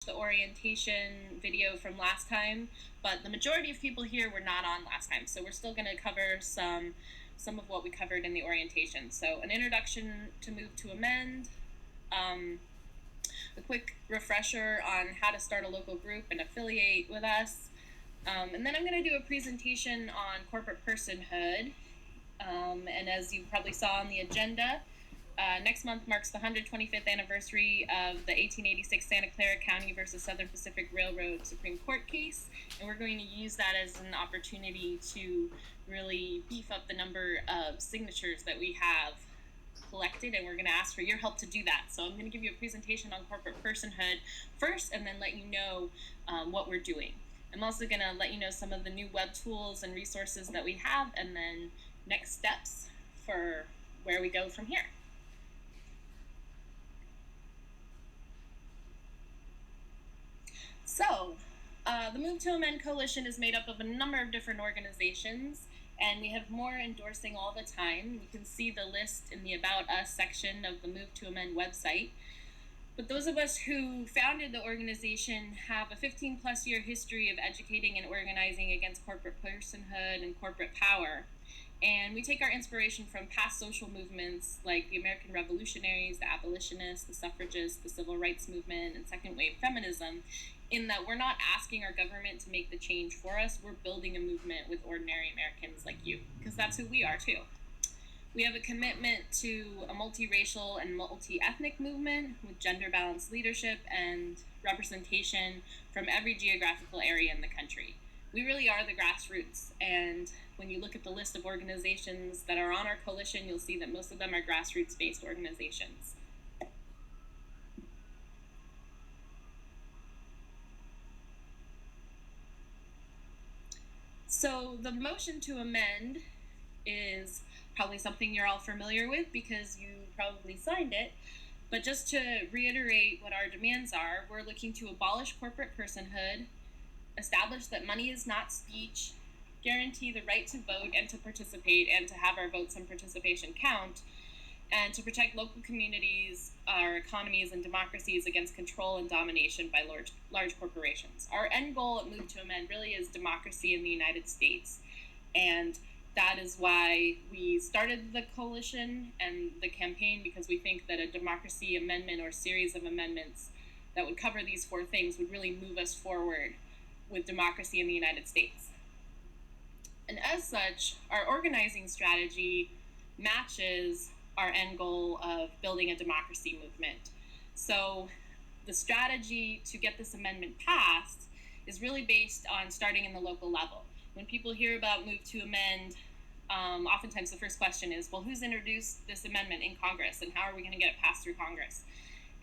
the orientation video from last time, but the majority of people here were not on last time, so we're still going to cover some of what we covered in the orientation. So an introduction to Move to Amend, a quick refresher on how to start a local group and affiliate with us, and then I'm going to do a presentation on corporate personhood, and as you probably saw on the agenda, next month marks the 125th anniversary of the 1886 Santa Clara County versus Southern Pacific Railroad Supreme Court case, and we're going to use that as an opportunity to really beef up the number of signatures that we have collected, and we're going to ask for your help to do that. So I'm going to give you a presentation on corporate personhood first, and then let you know what we're doing. I'm also going to let you know some of the new web tools and resources that we have, and then next steps for where we go from here. So, the Move to Amend Coalition is made up of a number of different organizations, and we have more endorsing all the time. You can see the list in the About Us section of the Move to Amend website. But those of us who founded the organization have a 15-plus year history of educating and organizing against corporate personhood and corporate power. And we take our inspiration from past social movements like the American Revolutionaries, the abolitionists, the suffragists, the civil rights movement, and second wave feminism, in that we're not asking our government to make the change for us, we're building a movement with ordinary Americans like you, because that's who we are too. We have a commitment to a multiracial and multi-ethnic movement with gender-balanced leadership and representation from every geographical area in the country. We really are the grassroots, and when you look at the list of organizations that are on our coalition, you'll see that most of them are grassroots-based organizations. So the motion to amend is probably something you're all familiar with because you probably signed it. But just to reiterate what our demands are, we're looking to abolish corporate personhood, establish that money is not speech, guarantee the right to vote and to participate and to have our votes and participation count, and to protect local communities, our economies, and democracies against control and domination by large corporations. Our end goal at Move to Amend really is democracy in the United States, and that is why we started the coalition and the campaign, because we think that a democracy amendment or series of amendments that would cover these four things would really move us forward with democracy in the United States. And as such, our organizing strategy matches our end goal of building a democracy movement. So the strategy to get this amendment passed is really based on starting in the local level. When people hear about Move to Amend, oftentimes the first question is, well, who's introduced this amendment in Congress, and how are we going to get it passed through Congress?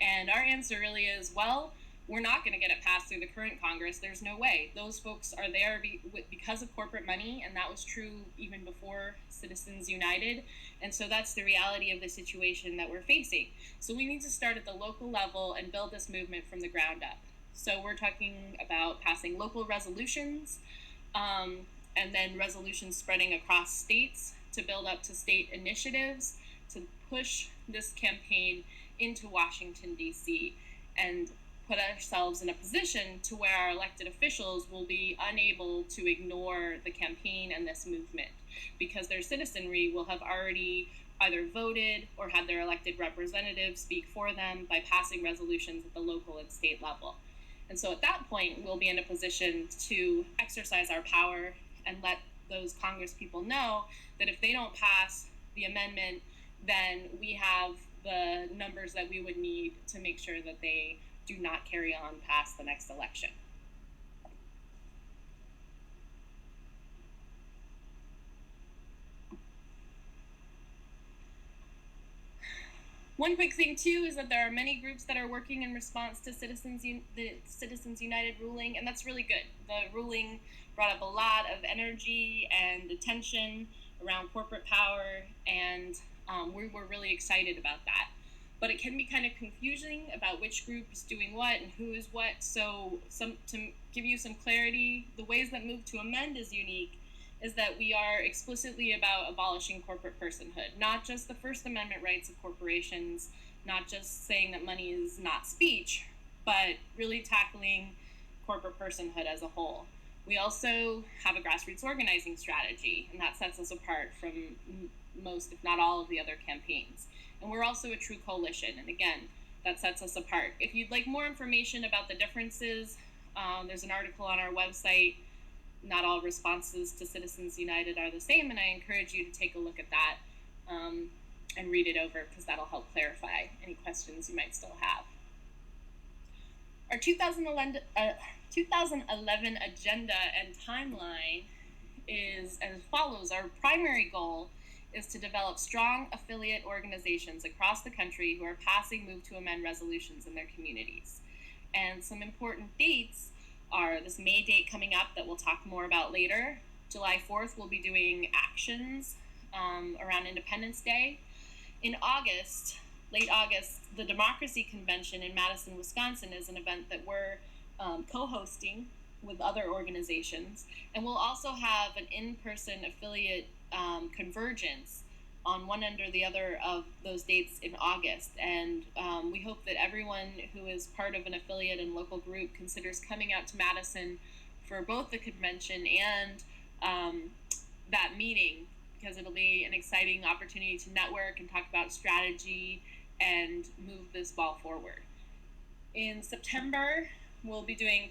And our answer really is, well, we're not going to get it passed through the current Congress. There's no way. Those folks are there because of corporate money, and that was true even before Citizens United. And so that's the reality of the situation that we're facing. So we need to start at the local level and build this movement from the ground up. So we're talking about passing local resolutions, and then resolutions spreading across states to build up to state initiatives to push this campaign into Washington, D.C., and put ourselves in a position to where our elected officials will be unable to ignore the campaign and this movement, because their citizenry will have already either voted or had their elected representatives speak for them by passing resolutions at the local and state level. And so at that point, we'll be in a position to exercise our power and let those Congress people know that if they don't pass the amendment, then we have the numbers that we would need to make sure that they do not carry on past the next election. One quick thing, too, is that there are many groups that are working in response to the Citizens United ruling, and that's really good. The ruling brought up a lot of energy and attention around corporate power, and we were really excited about that. But it can be kind of confusing about which group is doing what and who is what. So to give you some clarity, the ways that Move to Amend is unique is that we are explicitly about abolishing corporate personhood, not just the First Amendment rights of corporations, not just saying that money is not speech, but really tackling corporate personhood as a whole. We also have a grassroots organizing strategy, and that sets us apart from most, if not all, of the other campaigns. And we're also a true coalition, and again, that sets us apart. If you'd like more information about the differences, there's an article on our website. Not all responses to Citizens United are the same, and I encourage you to take a look at that and read it over, because that'll help clarify any questions you might still have. Our 2011 agenda and timeline is as follows. Our primary goal is to develop strong affiliate organizations across the country who are passing move to amend resolutions in their communities. And some important dates are this May date coming up that we'll talk more about later. July 4th, we'll be doing actions around Independence Day. In August, late August, the Democracy Convention in Madison, Wisconsin is an event that we're co-hosting with other organizations. And we'll also have an in-person affiliate convergence on one end or the other of those dates in August. And we hope that everyone who is part of an affiliate and local group considers coming out to Madison for both the convention and that meeting, because it'll be an exciting opportunity to network and talk about strategy and move this ball forward. In September, we'll be doing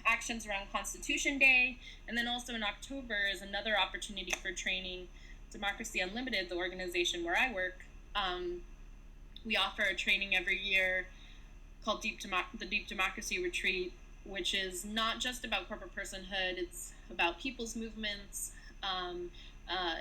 actions around Constitution Day, and then also in October is another opportunity for training. Democracy Unlimited, the organization where I work, we offer a training every year called the Deep Democracy Retreat, which is not just about corporate personhood. It's about people's movements,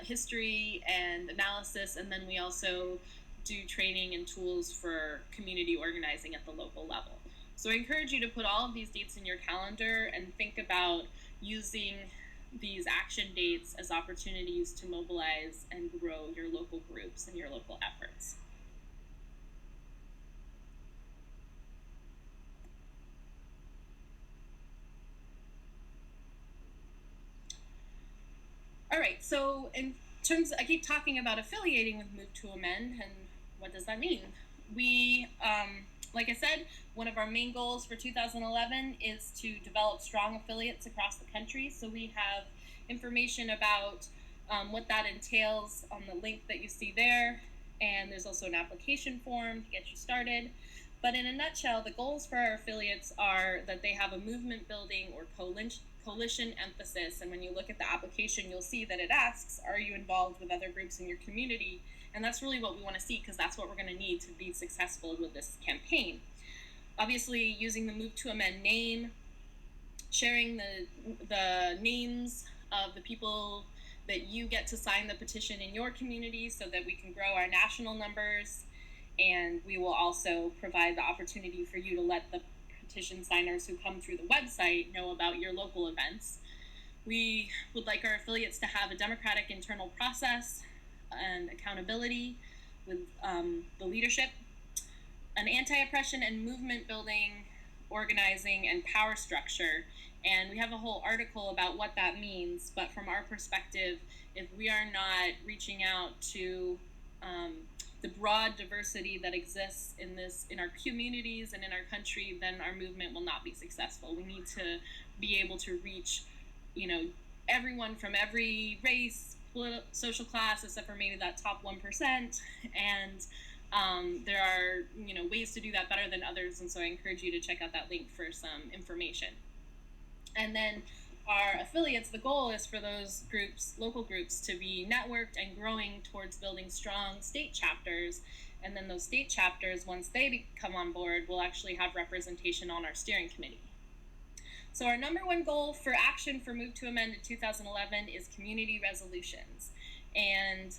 history and analysis, and then we also do training and tools for community organizing at the local level. So I encourage you to put all of these dates in your calendar and think about using these action dates as opportunities to mobilize and grow your local groups and your local efforts. All right, so in terms, I keep talking about affiliating with Move to Amend, and what does that mean? We, like I said, one of our main goals for 2011 is to develop strong affiliates across the country. So we have information about what that entails on the link that you see there, and there's also an application form to get you started. But in a nutshell, the goals for our affiliates are that they have a movement building or coalition emphasis, and when you look at the application, you'll see that it asks, are you involved with other groups in your community? And that's really what we want to see, because that's what we're going to need to be successful with this campaign. Obviously, using the Move to Amend name, sharing the names of the people that you get to sign the petition in your community so that we can grow our national numbers, and we will also provide the opportunity for you to let the petition signers who come through the website know about your local events. We would like our affiliates to have a democratic internal process and accountability with the leadership, an anti-oppression and movement building, organizing, and power structure. And we have a whole article about what that means, but from our perspective, if we are not reaching out to the broad diversity that exists in our communities and in our country, then our movement will not be successful. We need to be able to reach, everyone from every race, social class, except for maybe that top 1%, and there are ways to do that better than others, and so I encourage you to check out that link for some information. And then our affiliates, the goal is for those groups, local groups, to be networked and growing towards building strong state chapters, and then those state chapters, once they come on board, will actually have representation on our steering committee. So our number one goal for action for Move to Amend in 2011 is community resolutions. And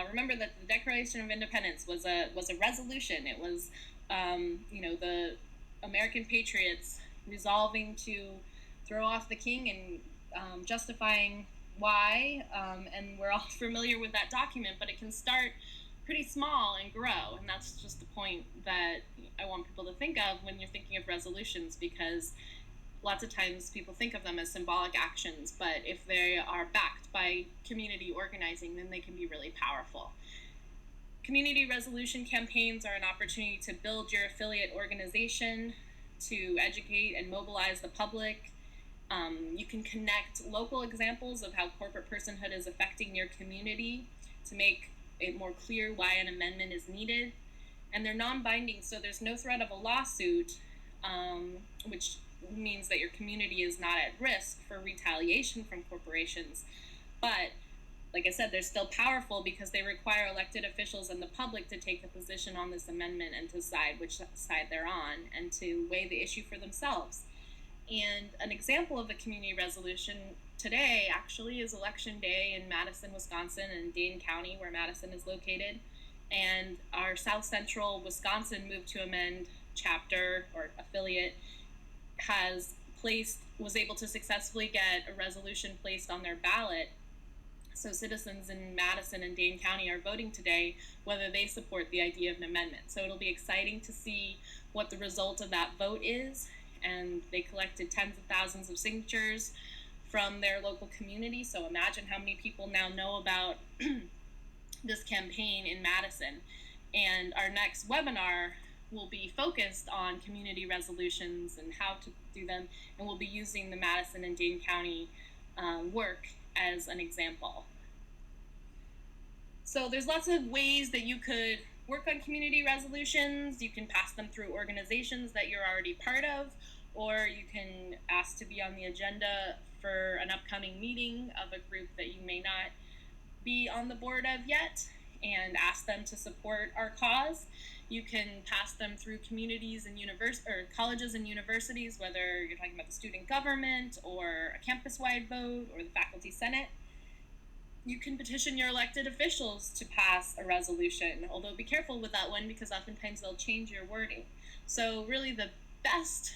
remember that the Declaration of Independence was a resolution. It was, the American patriots resolving to throw off the king and justifying why. And we're all familiar with that document, but it can start pretty small and grow. And that's just the point that I want people to think of when you're thinking of resolutions, because lots of times people think of them as symbolic actions, but if they are backed by community organizing, then they can be really powerful. Community resolution campaigns are an opportunity to build your affiliate organization, to educate and mobilize the public. You can connect local examples of how corporate personhood is affecting your community to make it more clear why an amendment is needed. And they're non-binding, so there's no threat of a lawsuit, which means that your community is not at risk for retaliation from corporations. But like I said, they're still powerful because they require elected officials and the public to take a position on this amendment and to decide which side they're on and to weigh the issue for themselves. And an example of a community resolution today actually is election day in Madison, Wisconsin, and Dane County, where Madison is located. And our South Central Wisconsin Move to Amend chapter or affiliate was able to successfully get a resolution placed on their ballot. So citizens in Madison and Dane County are voting today whether they support the idea of an amendment. So it'll be exciting to see what the result of that vote is. And they collected tens of thousands of signatures from their local community. So imagine how many people now know about this campaign in Madison. And our next webinar will be focused on community resolutions and how to do them. And we'll be using the Madison and Dane County work as an example. So there's lots of ways that you could work on community resolutions. You can pass them through organizations that you're already part of, or you can ask to be on the agenda for an upcoming meeting of a group that you may not be on the board of yet and ask them to support our cause. You can pass them through communities and colleges and universities, whether you're talking about the student government or a campus-wide vote or the faculty senate. You can petition your elected officials to pass a resolution, although be careful with that one because oftentimes they'll change your wording. So really the best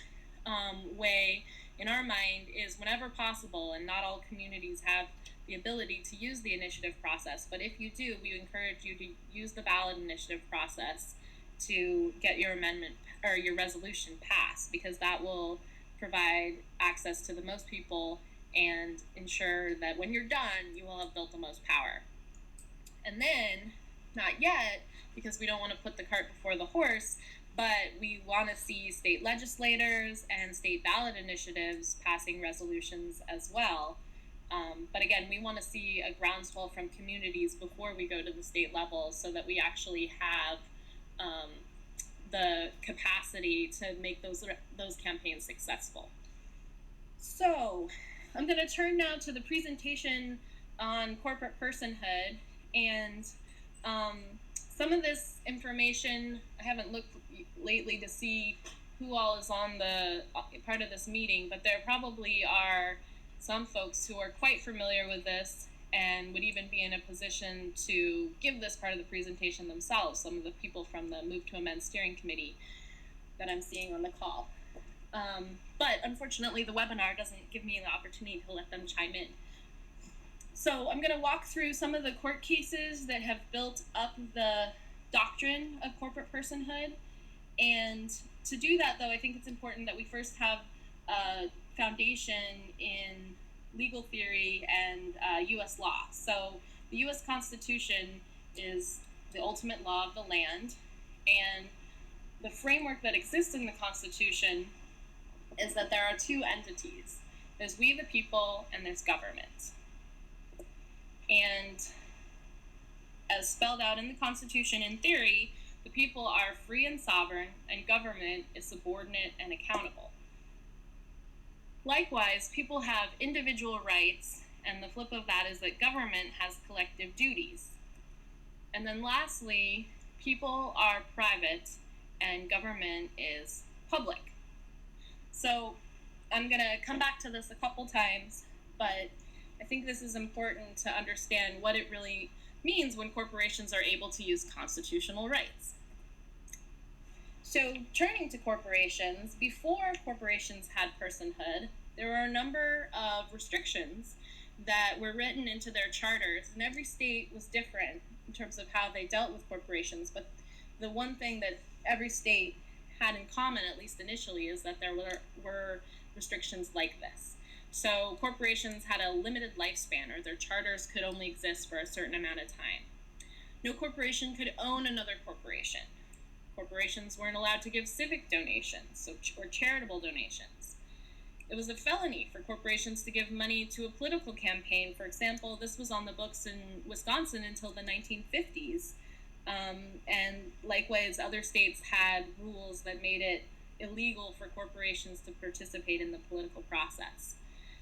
way in our mind is whenever possible, and not all communities have the ability to use the initiative process, but if you do, we encourage you to use the ballot initiative process to get your amendment or your resolution passed, because that will provide access to the most people and ensure that when you're done, you will have built the most power. And then, not yet, because we don't want to put the cart before the horse, but we want to see state legislators and state ballot initiatives passing resolutions as well. But again, we want to see a groundswell from communities before we go to the state level so that we actually have the capacity to make those campaigns successful. So I'm going to turn now to the presentation on corporate personhood, and some of this information, I haven't looked lately to see who all is on the part of this meeting, but there probably are some folks who are quite familiar with this and would even be in a position to give this part of the presentation themselves, some of the people from the Move to Amend Steering Committee that I'm seeing on the call. But unfortunately, the webinar doesn't give me the opportunity to let them chime in. So I'm going to walk through some of the court cases that have built up the doctrine of corporate personhood. And to do that, though, I think it's important that we first have a foundation in legal theory and U.S. law. So the U.S. Constitution is the ultimate law of the land, and the framework that exists in the Constitution is that there are two entities. There's we the people, and there's government. And as spelled out in the Constitution in theory, the people are free and sovereign, and government is subordinate and accountable. Likewise, people have individual rights, and the flip of that is that government has collective duties. And then lastly, people are private, and government is public. So I'm going to come back to this a couple times, but I think this is important to understand what it really means when corporations are able to use constitutional rights. So turning to corporations, before corporations had personhood, there were a number of restrictions that were written into their charters, and every state was different in terms of how they dealt with corporations. But the one thing that every state had in common, at least initially, is that there were restrictions like this. So corporations had a limited lifespan, or their charters could only exist for a certain amount of time. No corporation could own another corporation. corporations weren't allowed to give civic donations or charitable donations. It was a felony for corporations to give money to a political campaign. For example, this was on the books in Wisconsin until the 1950s. And likewise, other states had rules that made it illegal for corporations to participate in the political process.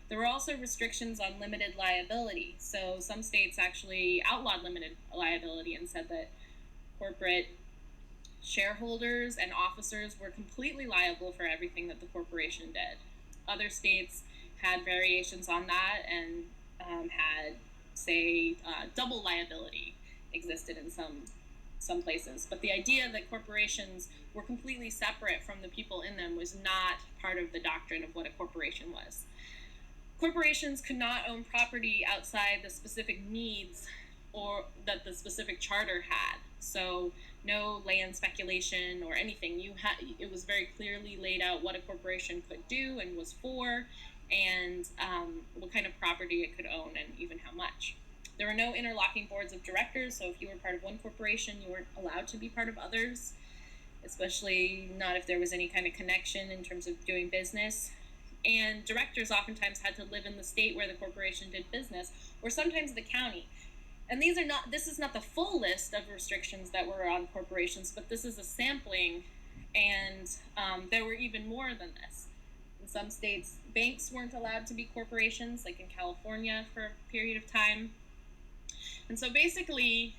There were also restrictions on limited liability. So some states actually outlawed limited liability and said that corporate shareholders and officers were completely liable for everything that the corporation did. Other states had variations on that and had, say, double liability existed in some places. But the idea that corporations were completely separate from the people in them was not part of the doctrine of what a corporation was. Corporations could not own property outside the specific needs or that the specific charter had. So no land speculation or anything. It was very clearly laid out what a corporation could do and was for, and what kind of property it could own and even how much. There were no interlocking boards of directors, so if you were part of one corporation, you weren't allowed to be part of others, especially not if there was any kind of connection in terms of doing business. And directors oftentimes had to live in the state where the corporation did business, or sometimes the county. And this is not the full list of restrictions that were on corporations, but this is a sampling, and there were even more than this. In some states, banks weren't allowed to be corporations, like in California for a period of time. And so basically,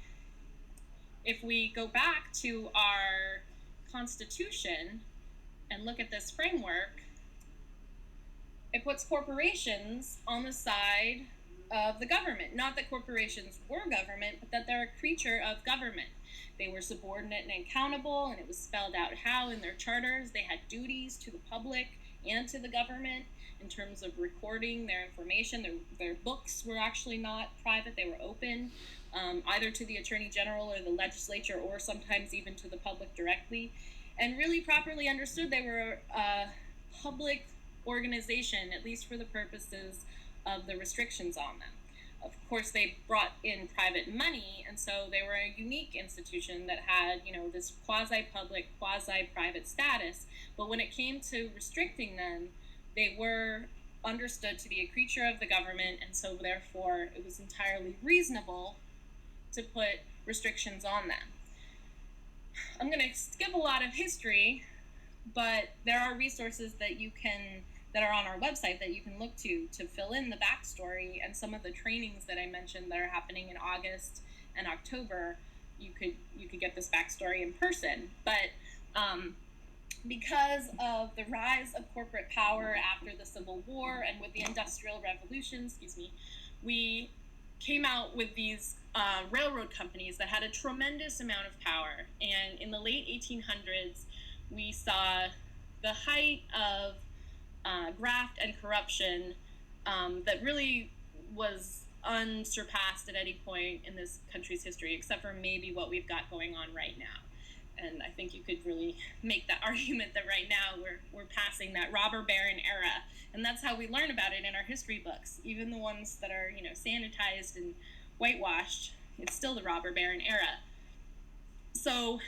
if we go back to our Constitution and look at this framework, it puts corporations on the side of the government. Not that corporations were government, but that they're a creature of government. They were subordinate and accountable, and it was spelled out how in their charters they had duties to the public and to the government in terms of recording their information. Their books were actually not private, they were open, either to the Attorney General or the legislature, or sometimes even to the public directly. And really properly understood, they were a public organization, at least for the purposes of the restrictions on them. Of course, they brought in private money, and so they were a unique institution that had, this quasi-public, quasi-private status. But when it came to restricting them, they were understood to be a creature of the government, and so therefore it was entirely reasonable to put restrictions on them. I'm going to skip a lot of history, but there are resources that are on our website that you can look to fill in the backstory, and some of the trainings that I mentioned that are happening in August and October. You could get this backstory in person, but because of the rise of corporate power after the Civil War and with the Industrial Revolution, we came out with these railroad companies that had a tremendous amount of power. And in the late 1800s, we saw the height of graft and corruption that really was unsurpassed at any point in this country's history, except for maybe what we've got going on right now. And I think you could really make that argument that right now we're passing that robber baron era, and that's how we learn about it in our history books. Even the ones that are sanitized and whitewashed, it's still the robber baron era. So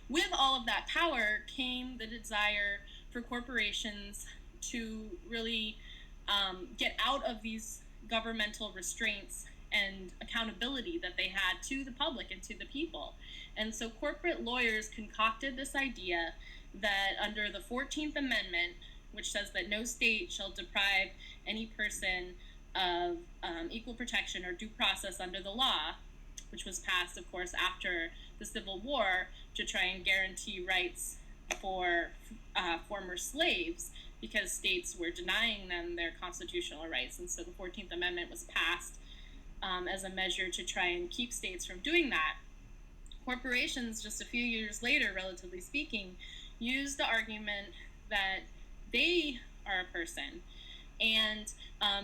with all of that power came the desire for corporations to really get out of these governmental restraints and accountability that they had to the public and to the people. And so corporate lawyers concocted this idea that under the 14th Amendment, which says that no state shall deprive any person of equal protection or due process under the law, which was passed, of course, after the Civil War to try and guarantee rights for former slaves, because states were denying them their constitutional rights. And so the 14th Amendment was passed as a measure to try and keep states from doing that. Corporations, just a few years later, relatively speaking, used the argument that they are a person. And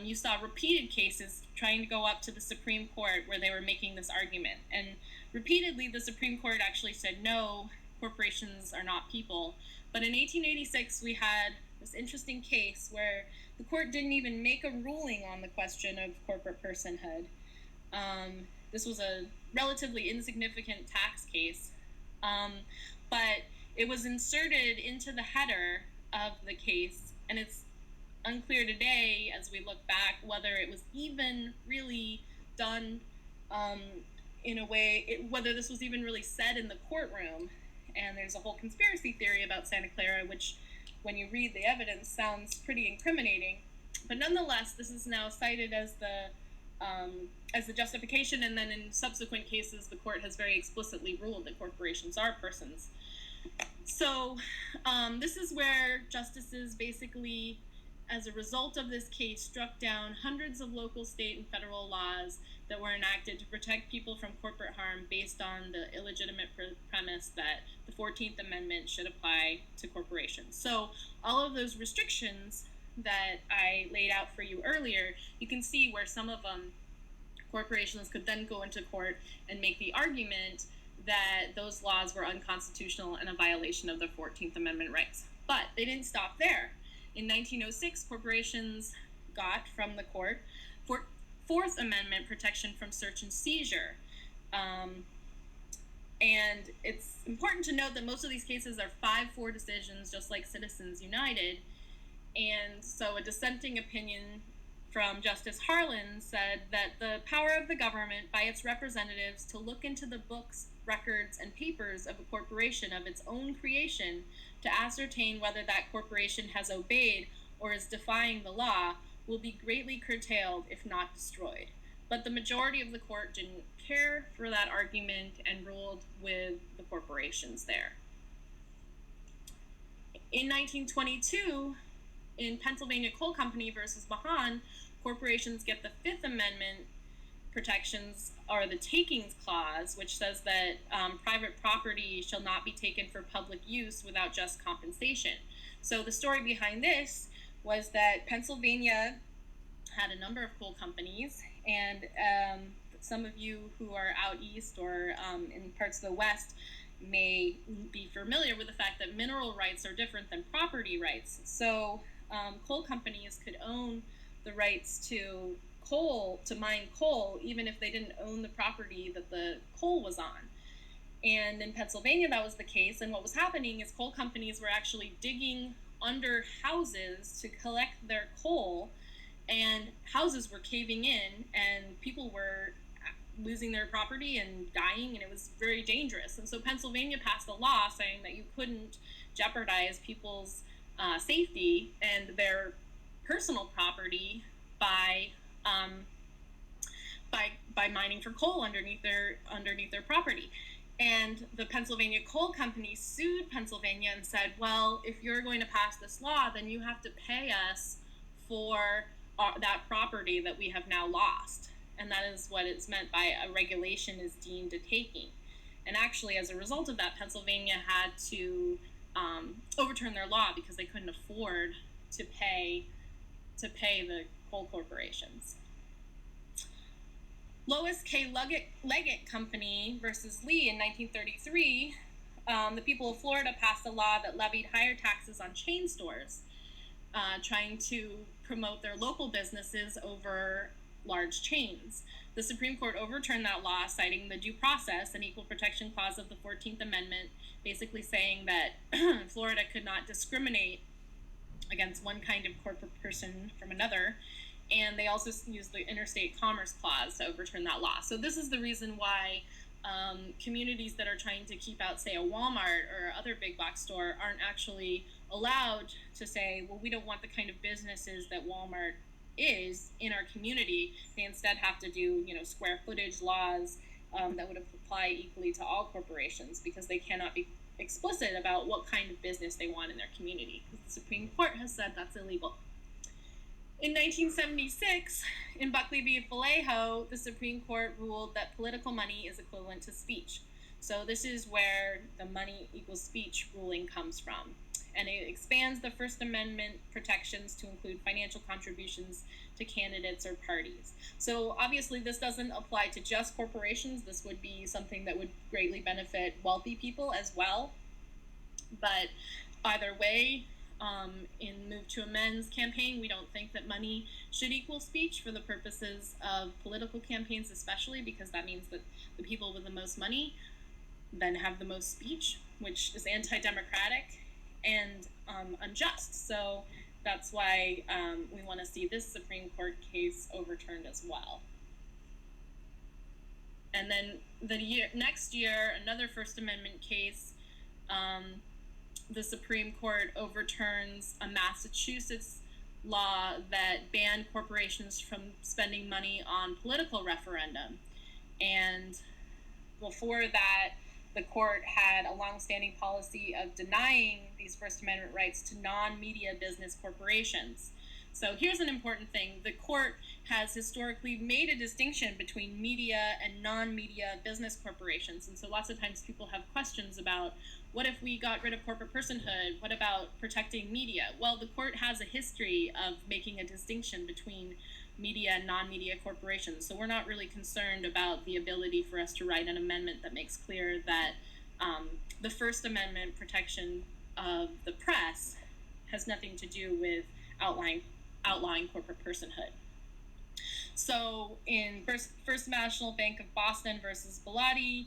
you saw repeated cases trying to go up to the Supreme Court where they were making this argument. And repeatedly, the Supreme Court actually said, no, corporations are not people. But in 1886, we had this interesting case where the court didn't even make a ruling on the question of corporate personhood. This was a relatively insignificant tax case, But it was inserted into the header of the case, and it's unclear today, as we look back, whether it was even really done in a way, whether this was even really said in the courtroom. And there's a whole conspiracy theory about Santa Clara, which, when you read the evidence, sounds pretty incriminating. But nonetheless, this is now cited as the justification, and then in subsequent cases, the court has very explicitly ruled that corporations are persons. So this is where justices basically, as a result of this case, struck down hundreds of local, state, and federal laws that were enacted to protect people from corporate harm based on the illegitimate premise that the 14th Amendment should apply to corporations. So all of those restrictions that I laid out for you earlier, you can see where some of them, corporations could then go into court and make the argument that those laws were unconstitutional and a violation of the 14th Amendment rights. But they didn't stop there. In 1906, corporations got from the court Fourth Amendment protection from search and seizure. And it's important to note that most of these cases are 5-4 decisions, just like Citizens United. And so a dissenting opinion from Justice Harlan said that the power of the government by its representatives to look into the books, records, and papers of a corporation of its own creation to ascertain whether that corporation has obeyed or is defying the law will be greatly curtailed if not destroyed. But the majority of the court didn't care for that argument and ruled with the corporations there. In 1922, in Pennsylvania Coal Company versus Mahan, corporations get the Fifth Amendment protections, or the takings clause, which says that private property shall not be taken for public use without just compensation. So the story behind this was that Pennsylvania had a number of coal companies, and some of you who are out east or in parts of the west may be familiar with the fact that mineral rights are different than property rights. So coal companies could own the rights to mine coal, even if they didn't own the property that the coal was on. And in Pennsylvania, that was the case. And what was happening is coal companies were actually digging under houses to collect their coal, and houses were caving in, and people were losing their property and dying, and it was very dangerous. And so Pennsylvania passed a law saying that you couldn't jeopardize people's safety and their personal property by mining for coal underneath their property. And the Pennsylvania Coal Company sued Pennsylvania and said, well, if you're going to pass this law, then you have to pay us for that property that we have now lost. And that is what it's meant by a regulation is deemed a taking. And actually, as a result of that, Pennsylvania had to overturn their law because they couldn't afford to pay the coal corporations. Lois K. Leggett Company versus Lee in 1933, the people of Florida passed a law that levied higher taxes on chain stores, trying to promote their local businesses over large chains. The Supreme Court overturned that law, citing the Due Process and Equal Protection Clause of the 14th Amendment, basically saying that Florida could not discriminate against one kind of corporate person from another. And they also used the Interstate Commerce Clause to overturn that law. So this is the reason why communities that are trying to keep out, say, a Walmart or other big box store aren't actually allowed to say, well, we don't want the kind of businesses that Walmart is in our community. They instead have to do, square footage laws that would apply equally to all corporations, because they cannot be explicit about what kind of business they want in their community, because the Supreme Court has said that's illegal. In 1976, in Buckley v. Vallejo, the Supreme Court ruled that political money is equivalent to speech. So this is where the money equals speech ruling comes from. And it expands the First Amendment protections to include financial contributions to candidates or parties. So obviously this doesn't apply to just corporations. This would be something that would greatly benefit wealthy people as well. But either way, in Move to Amend's campaign, we don't think that money should equal speech for the purposes of political campaigns, especially because that means that the people with the most money then have the most speech, which is anti-democratic and unjust. So that's why we want to see this Supreme Court case overturned as well. And then next year, another First Amendment case, the Supreme Court overturns a Massachusetts law that banned corporations from spending money on political referendum. And before that, the court had a longstanding policy of denying these First Amendment rights to non-media business corporations. So here's an important thing. The court has historically made a distinction between media and non-media business corporations. And so lots of times people have questions about, what if we got rid of corporate personhood? What about protecting media? Well, the court has a history of making a distinction between media and non-media corporations. So we're not really concerned about the ability for us to write an amendment that makes clear that the First Amendment protection of the press has nothing to do with outlawing corporate personhood. So in First National Bank of Boston versus Bellotti,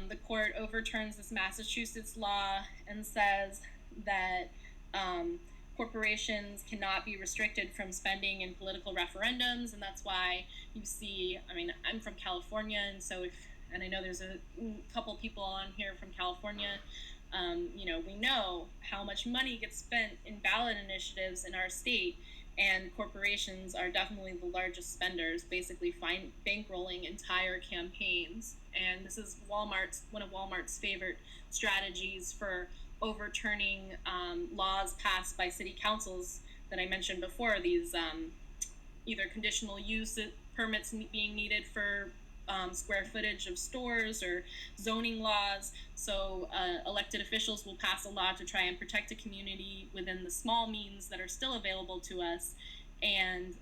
the court overturns this Massachusetts law and says that corporations cannot be restricted from spending in political referendums, and that's why you see, I mean, I'm from California, and so and I know there's a couple people on here from California, we know how much money gets spent in ballot initiatives in our state, and corporations are definitely the largest spenders, basically bankrolling entire campaigns. And this is one of Walmart's favorite strategies for overturning laws passed by city councils that I mentioned before, these either conditional use permits being needed for square footage of stores or zoning laws. So elected officials will pass a law to try and protect a community within the small means that are still available to us. And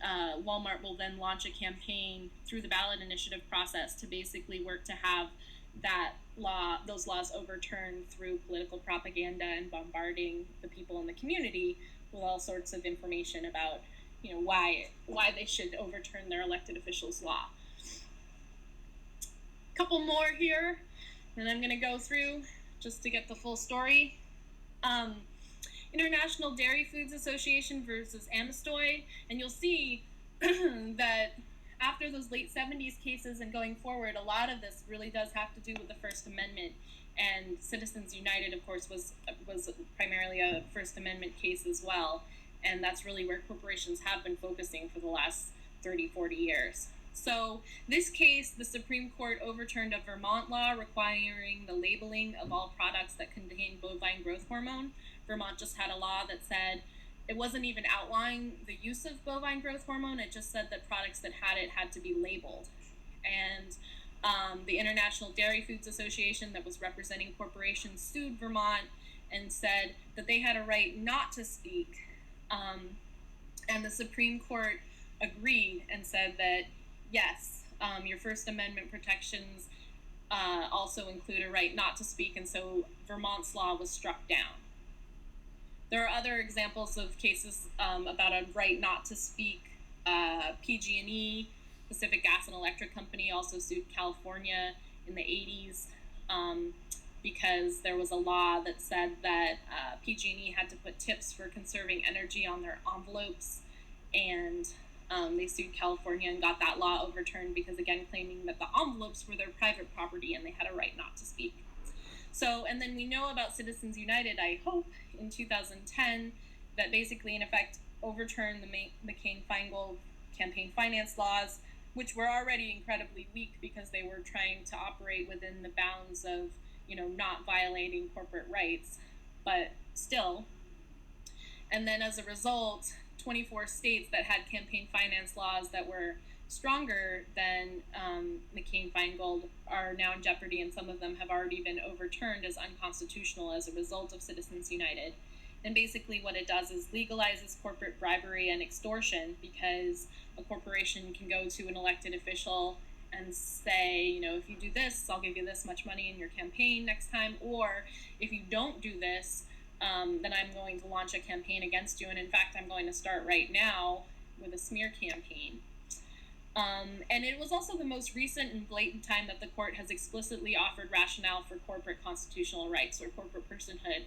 Walmart will then launch a campaign through the ballot initiative process to basically work to have those laws overturned through political propaganda and bombarding the people in the community with all sorts of information about, why they should overturn their elected officials' law. Couple more here, and I'm going to go through just to get the full story. International Dairy Foods Association versus Amistoy, and you'll see that after those late 70s cases and going forward, a lot of this really does have to do with the First Amendment, and Citizens United, of course, was primarily a First Amendment case as well, and that's really where corporations have been focusing for the last 30, 40 years. So this case, the Supreme Court overturned a Vermont law requiring the labeling of all products that contain bovine growth hormone. Vermont just had a law that said it wasn't even outlawing the use of bovine growth hormone. It just said that products that had it had to be labeled. And the International Dairy Foods Association, that was representing corporations, sued Vermont and said that they had a right not to speak. And the Supreme Court agreed and said that yes, your First Amendment protections also include a right not to speak, and so Vermont's law was struck down. There are other examples of cases about a right not to speak. PG&E, Pacific Gas and Electric Company, also sued California in the 80s because there was a law that said that PG&E had to put tips for conserving energy on their envelopes, and they sued California and got that law overturned because, again, claiming that the envelopes were their private property and they had a right not to speak. So, and then we know about Citizens United, I hope, in 2010, that basically, in effect, overturned the McCain-Feingold campaign finance laws, which were already incredibly weak because they were trying to operate within the bounds of, not violating corporate rights, but still. And then as a result, 24 states that had campaign finance laws that were stronger than McCain-Feingold are now in jeopardy, and some of them have already been overturned as unconstitutional as a result of Citizens United. And basically what it does is legalizes corporate bribery and extortion, because a corporation can go to an elected official and say, if you do this, I'll give you this much money in your campaign next time, or if you don't do this, then I'm going to launch a campaign against you, and in fact, I'm going to start right now with a smear campaign. And it was also the most recent and blatant time that the court has explicitly offered rationale for corporate constitutional rights or corporate personhood.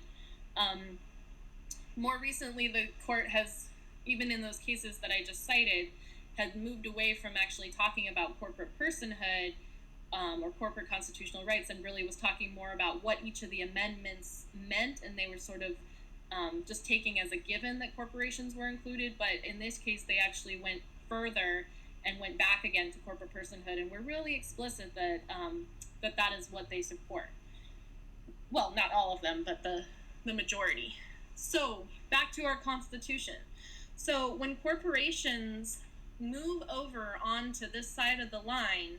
More recently, the court has, even in those cases that I just cited, had moved away from actually talking about corporate personhood or corporate constitutional rights, and really was talking more about what each of the amendments meant, and they were sort of just taking as a given that corporations were included. But in this case, they actually went further and went back again to corporate personhood, and we're really explicit that that is what they support. Well, not all of them, but the majority. So back to our Constitution. So when corporations move over onto this side of the line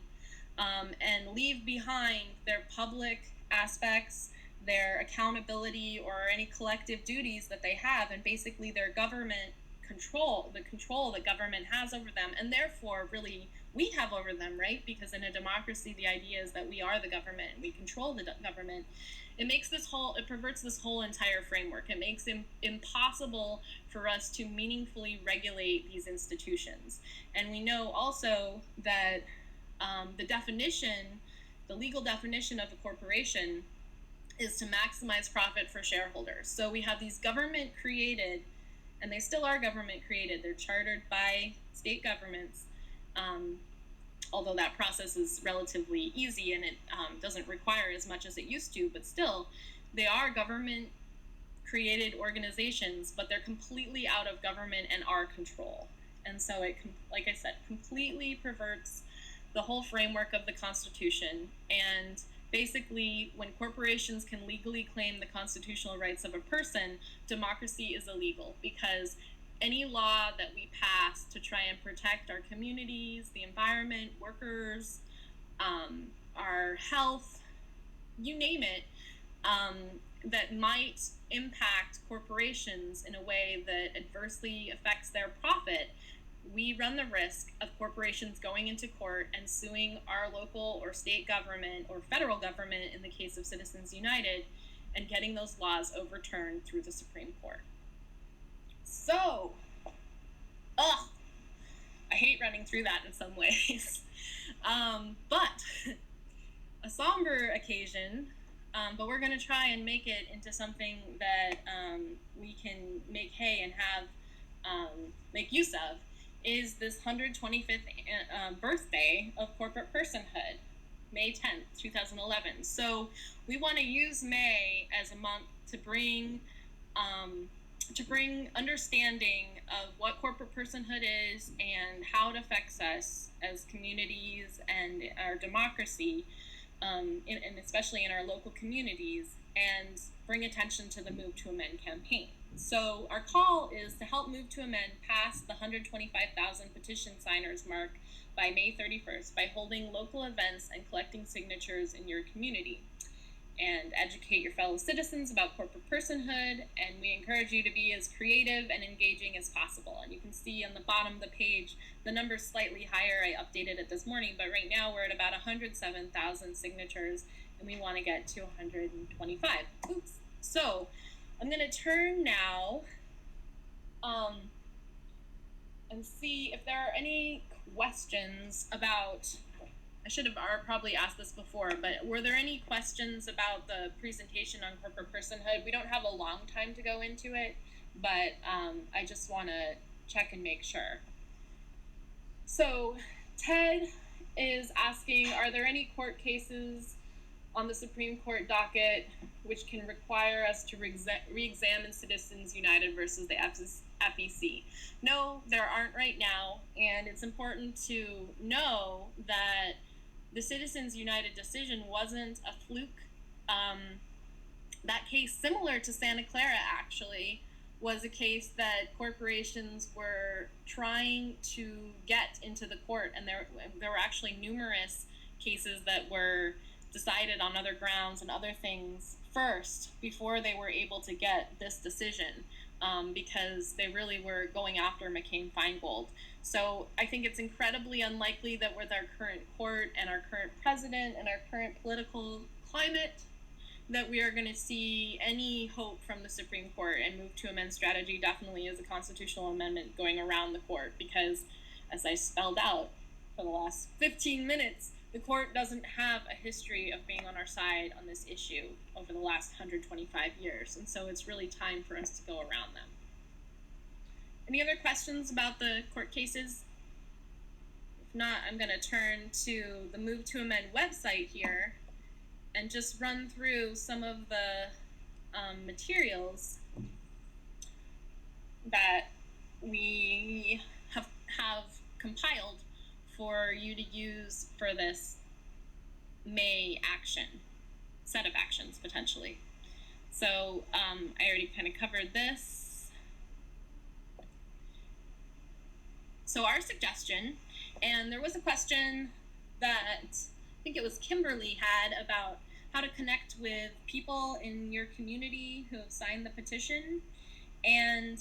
and leave behind their public aspects, their accountability, or any collective duties that they have, and basically their government control, the control that government has over them, and therefore really we have over them, right? Because in a democracy, the idea is that we are the government and we control the government. It perverts this whole entire framework. It makes it impossible for us to meaningfully regulate these institutions. And we know also that the legal definition of a corporation is to maximize profit for shareholders. So we have these government created, and they still are government created. They're chartered by state governments, although that process is relatively easy and it doesn't require as much as it used to, but still, they are government created organizations, but they're completely out of government and our control. And so it, like I said, completely perverts the whole framework of the Constitution. And basically, when corporations can legally claim the constitutional rights of a person, democracy is illegal, because any law that we pass to try and protect our communities, the environment, workers, our health, you name it, that might impact corporations in a way that adversely affects their profit, we run the risk of corporations going into court and suing our local or state government or federal government in the case of Citizens United, and getting those laws overturned through the Supreme Court. So, I hate running through that in some ways. But a somber occasion, but we're going to try and make it into something that we can make hay and have make use of, is this 125th birthday of corporate personhood, May 10th, 2011. So we want to use May as a month to bring understanding of what corporate personhood is and how it affects us as communities and our democracy, and especially in our local communities, and bring attention to the Move to Amend campaign. So our call is to help Move to Amend pass the 125,000 petition signers mark by May 31st by holding local events and collecting signatures in your community, and educate your fellow citizens about corporate personhood. And we encourage you to be as creative and engaging as possible. And you can see on the bottom of the page, the number's slightly higher. I updated it this morning, but right now we're at about 107,000 signatures, and we want to get to 125. Oops. So I'm going to turn now and see if there are any questions about, I should have probably asked this before, but were there any questions about the presentation on corporate personhood? We don't have a long time to go into it, but I just want to check and make sure. So Ted is asking, are there any court cases on the Supreme Court docket which can require us to re-examine Citizens United versus the FEC? No, there aren't right now, and it's important to know that the Citizens United decision wasn't a fluke. That case, similar to Santa Clara actually, was a case that corporations were trying to get into the court, and there were actually numerous cases that were decided on other grounds and other things first before they were able to get this decision, because they really were going after McCain-Feingold. So I think it's incredibly unlikely that with our current court and our current president and our current political climate that we are going to see any hope from the Supreme Court, and Move to Amend strategy definitely is a constitutional amendment going around the court, because as I spelled out, for the last 15 minutes, the court doesn't have a history of being on our side on this issue over the last 125 years, and so it's really time for us to go around them. Any other questions about the court cases? If not, I'm going to turn to the Move to Amend website here and just run through some of the materials that we have compiled for you to use for this May set of actions, potentially. So I already kind of covered this. So our suggestion, and there was a question that I think it was Kimberly had about how to connect with people in your community who have signed the petition. And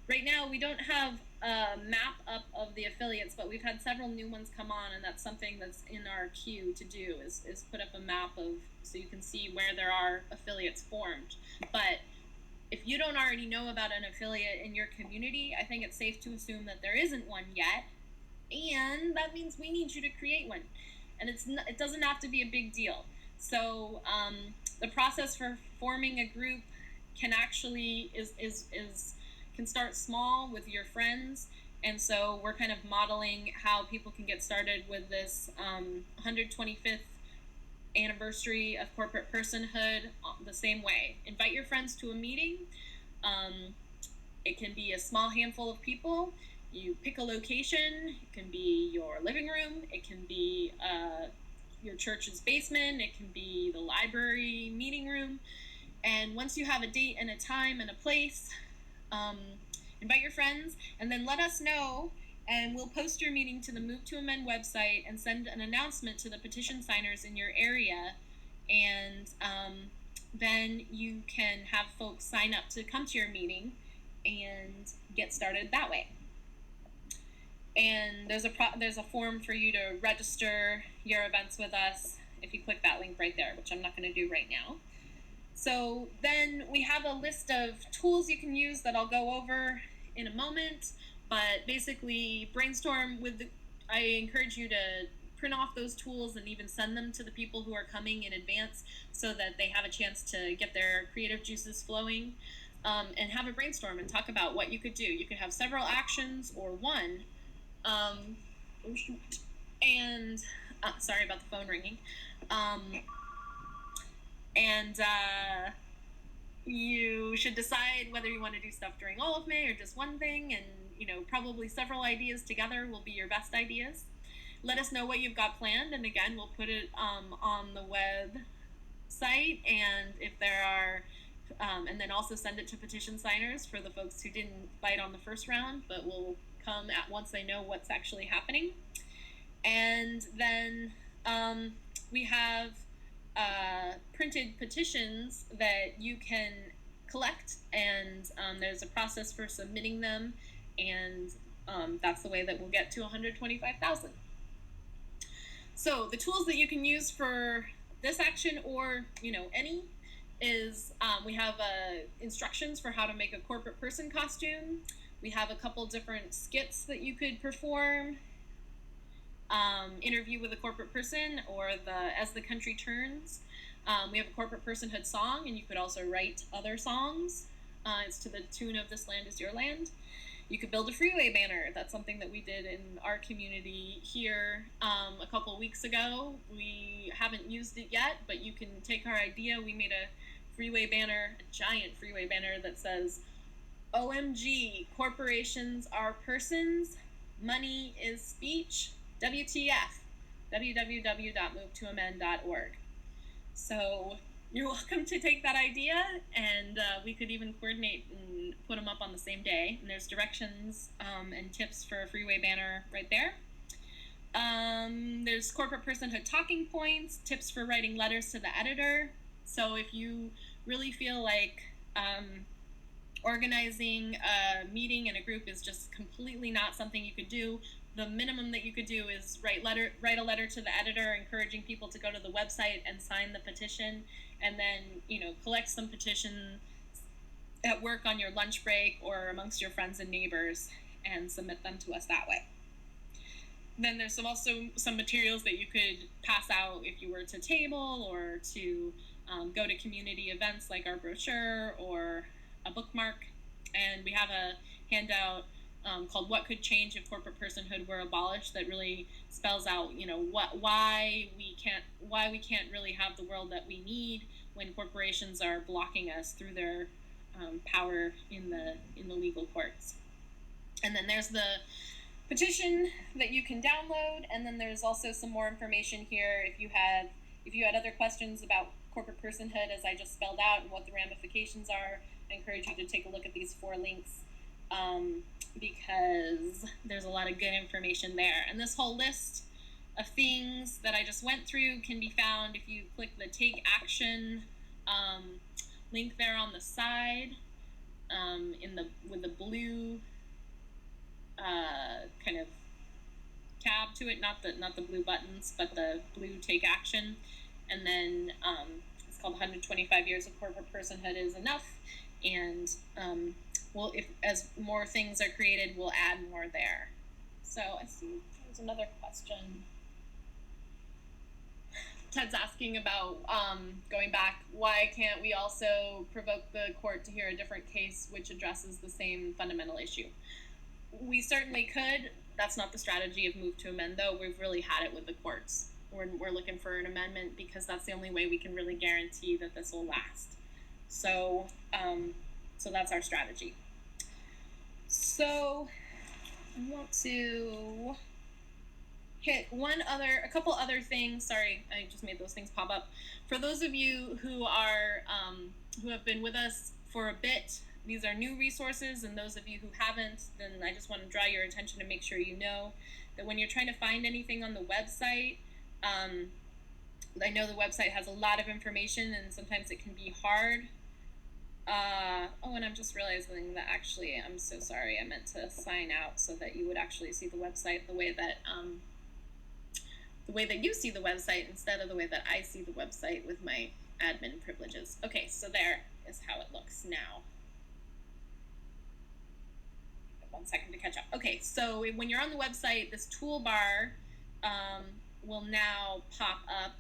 right now we don't have a map up of the affiliates, but we've had several new ones come on, and that's something that's in our queue to do, is put up a map so you can see where there are affiliates formed. But if you don't already know about an affiliate in your community, I think it's safe to assume that there isn't one yet, and that means we need you to create one. And it doesn't have to be a big deal. So the process for forming a group can actually can start small with your friends, and so we're kind of modeling how people can get started with this 125th anniversary of Corporate Personhood the same way. Invite your friends to a meeting. It can be a small handful of people. You pick a location. It can be your living room. It can be your church's basement. It can be the library meeting room. And once you have a date and a time and a place, invite your friends, and then let us know, and we'll post your meeting to the Move to Amend website and send an announcement to the petition signers in your area, and then you can have folks sign up to come to your meeting and get started that way. And there's a form for you to register your events with us if you click that link right there, which I'm not going to do right now. So then we have a list of tools you can use that I'll go over in a moment, but basically brainstorm I encourage you to print off those tools and even send them to the people who are coming in advance so that they have a chance to get their creative juices flowing, and have a brainstorm and talk about what you could do. You could have several actions or one. And sorry about the phone ringing. And you should decide whether you want to do stuff during all of May or just one thing, and probably several ideas together will be your best ideas. Let us know what you've got planned, and again, we'll put it on the website, and if there are, and then also send it to petition signers for the folks who didn't bite on the first round, but will come at once they know what's actually happening. And then we have printed petitions that you can collect, and there's a process for submitting them, and that's the way that we'll get to 125,000. So the tools that you can use for this action, or any, is we have instructions for how to make a corporate person costume. We have a couple different skits that you could perform. Interview with a corporate person, or As the Country Turns. We have a Corporate Personhood song, and you could also write other songs. It's to the tune of This Land Is Your Land. You could build a freeway banner. That's something that we did in our community here a couple weeks ago. We haven't used it yet, but you can take our idea. We made a freeway banner, a giant freeway banner that says, OMG, corporations are persons, money is speech, WTF, www.movetoamend.org. So you're welcome to take that idea, and we could even coordinate and put them up on the same day. And there's directions and tips for a freeway banner right there. There's Corporate Personhood talking points, tips for writing letters to the editor. So if you really feel like organizing a meeting in a group is just completely not something you could do, the minimum that you could do is write a letter to the editor encouraging people to go to the website and sign the petition, and then collect some petitions at work on your lunch break or amongst your friends and neighbors and submit them to us that way. then there's also some materials that you could pass out if you were to table or to go to community events like our brochure or a bookmark. And we have a handout called "What Could Change If Corporate Personhood Were Abolished" that really spells out, why we can't really have the world that we need when corporations are blocking us through their power in the legal courts. And then there's the petition that you can download, and then there's also some more information here if you had other questions about corporate personhood, as I just spelled out, and what the ramifications are. I encourage you to take a look at these 4 links because there's a lot of good information there. And this whole list of things that I just went through can be found if you click the Take Action link there on the side with the blue kind of tab to it, not the blue buttons, but the blue Take Action. And then it's called 125 Years of Corporate Personhood is Enough. And if as more things are created, we'll add more there. So I see there's another question. Ted's asking about going back, why can't we also provoke the court to hear a different case which addresses the same fundamental issue? We certainly could. That's not the strategy of Move to Amend, though. We've really had it with the courts. We're looking for an amendment because that's the only way we can really guarantee that this will last. So that's our strategy. So I want to hit a couple other things. Sorry, I just made those things pop up. For those of you who are who have been with us for a bit, these are new resources, and those of you who haven't, then I just want to draw your attention to make sure you know that when you're trying to find anything on the website, I know the website has a lot of information, and sometimes it can be hard. And I'm just realizing that actually, I'm so sorry, I meant to sign out so that you would actually see the website the way that you see the website instead of the way that I see the website with my admin privileges. Okay, so there is how it looks now. 1 second to catch up. Okay, so when you're on the website, this toolbar will now pop up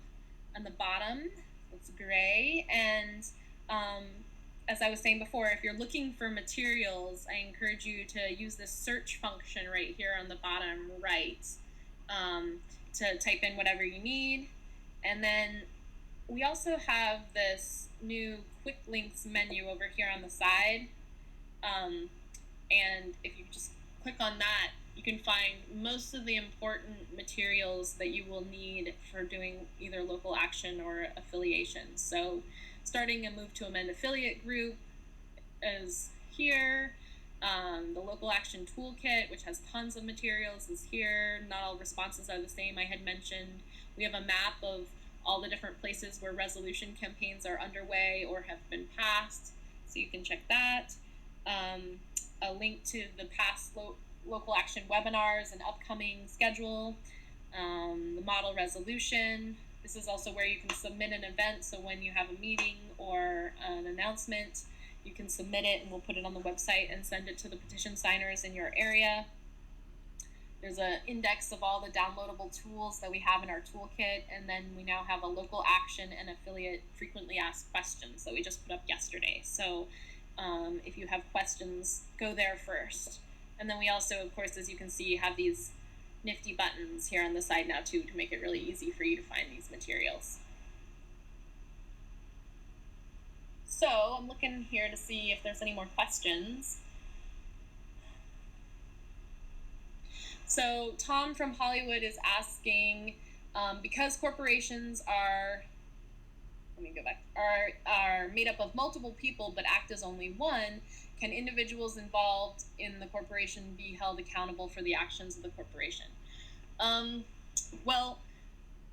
on the bottom. It's gray, and as I was saying before, if you're looking for materials, I encourage you to use this search function right here on the bottom right to type in whatever you need. And then we also have this new quick links menu over here on the side. And if you just click on that, you can find most of the important materials that you will need for doing either local action or affiliation. So starting a Move to Amend affiliate group is here. The local action toolkit, which has tons of materials, is here. Not all responses are the same, I had mentioned. We have a map of all the different places where resolution campaigns are underway or have been passed, so you can check that. A link to the past local action webinars and upcoming schedule, the model resolution. This is also where you can submit an event, so when you have a meeting or an announcement, you can submit it and we'll put it on the website and send it to the petition signers in your area. There's an index of all the downloadable tools that we have in our toolkit, and then we now have a local action and affiliate frequently asked questions that we just put up yesterday. So if you have questions, go there first. And then we also, of course, as you can see, have these nifty buttons here on the side now too to make it really easy for you to find these materials. So I'm looking here to see if there's any more questions. So Tom from Hollywood is asking, because corporations are made up of multiple people but act as only one, can individuals involved in the corporation be held accountable for the actions of the corporation? Well,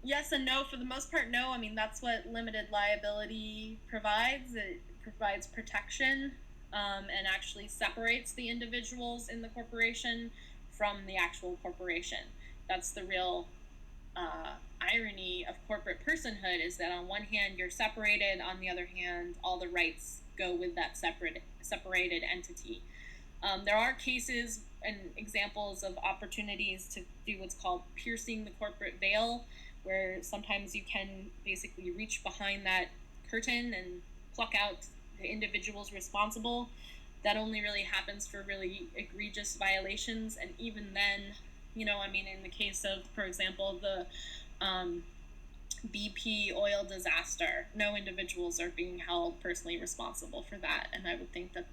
yes and no. For the most part, no. I mean, that's what limited liability provides. It provides protection and actually separates the individuals in the corporation from the actual corporation. That's the real irony of corporate personhood, is that on one hand you're separated, on the other hand all the rights go with that separated entity. There are cases and examples of opportunities to do what's called piercing the corporate veil, where sometimes you can basically reach behind that curtain and pluck out the individuals responsible. That only really happens for really egregious violations, and even then, in the case of, for example, the BP oil disaster, no individuals are being held personally responsible for that, and I would think that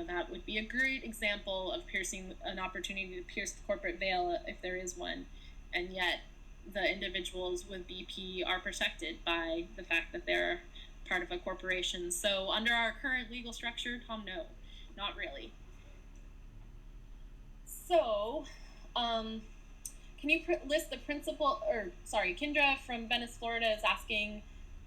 that would be a great example of an opportunity to pierce the corporate veil if there is one, and yet the individuals with BP are protected by the fact that they're part of a corporation. So under our current legal structure, Tom, no, not really. So, can you list the Kendra from Venice, Florida is asking,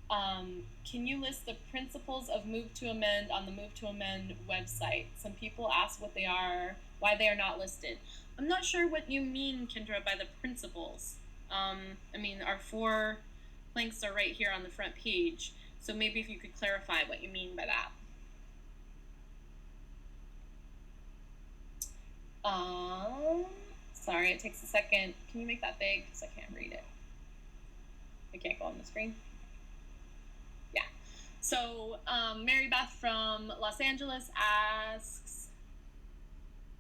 can you list the principles of Move to Amend on the Move to Amend website? Some people ask what they are, why they are not listed. I'm not sure what you mean, Kendra, by the principles. Our 4 links are right here on the front page, so maybe if you could clarify what you mean by that. Sorry, it takes a second. Can you make that big? Because I can't read it. I can't go on the screen. Yeah. So, Mary Beth from Los Angeles asks,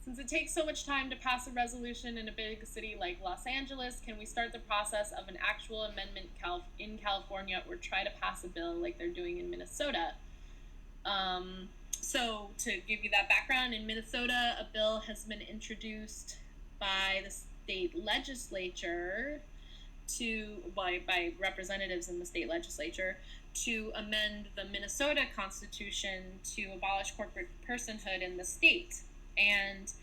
since it takes so much time to pass a resolution in a big city like Los Angeles, can we start the process of an actual amendment in California, or try to pass a bill like they're doing in Minnesota? So to give you that background, in Minnesota, a bill has been introduced by the state legislature by representatives in the state legislature to amend the Minnesota Constitution to abolish corporate personhood in the state. And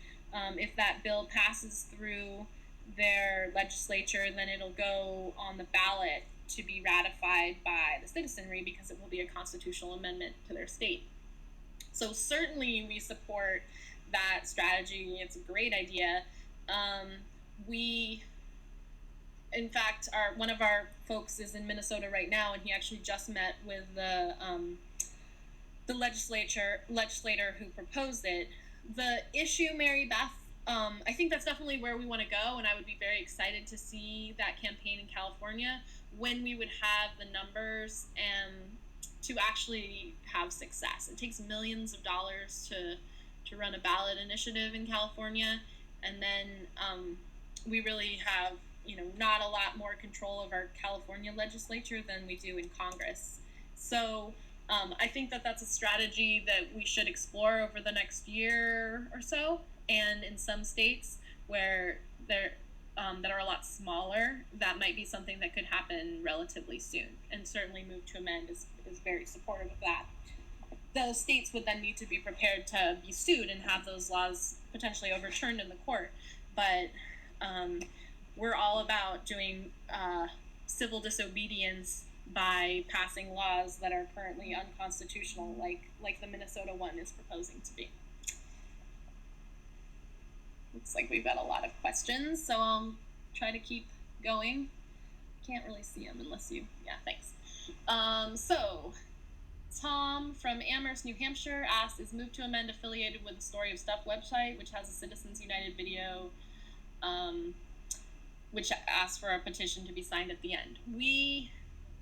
if that bill passes through their legislature, then it'll go on the ballot to be ratified by the citizenry, because it will be a constitutional amendment to their state. So certainly we support that strategy. It's a great idea. In fact, one of our folks is in Minnesota right now, and he actually just met with the legislator who proposed it. The issue, Mary Beth, I think that's definitely where we want to go, and I would be very excited to see that campaign in California when we would have the numbers and to actually have success. It takes millions of dollars to run a ballot initiative in California, and then we really have not a lot more control of our California legislature than we do in Congress. So I think that that's a strategy that we should explore over the next year or so, and in some states where that are a lot smaller, that might be something that could happen relatively soon, and certainly Move to Amend is very supportive of that. Those states would then need to be prepared to be sued and have those laws potentially overturned in the court, but we're all about doing civil disobedience by passing laws that are currently unconstitutional, like the Minnesota one is proposing to be. Looks like we've got a lot of questions, so I'll try to keep going. Can't really see them unless you, yeah, thanks. So, Tom from Amherst, New Hampshire asks, is Move to Amend affiliated with the Story of Stuff website, which has a Citizens United video, which asks for a petition to be signed at the end?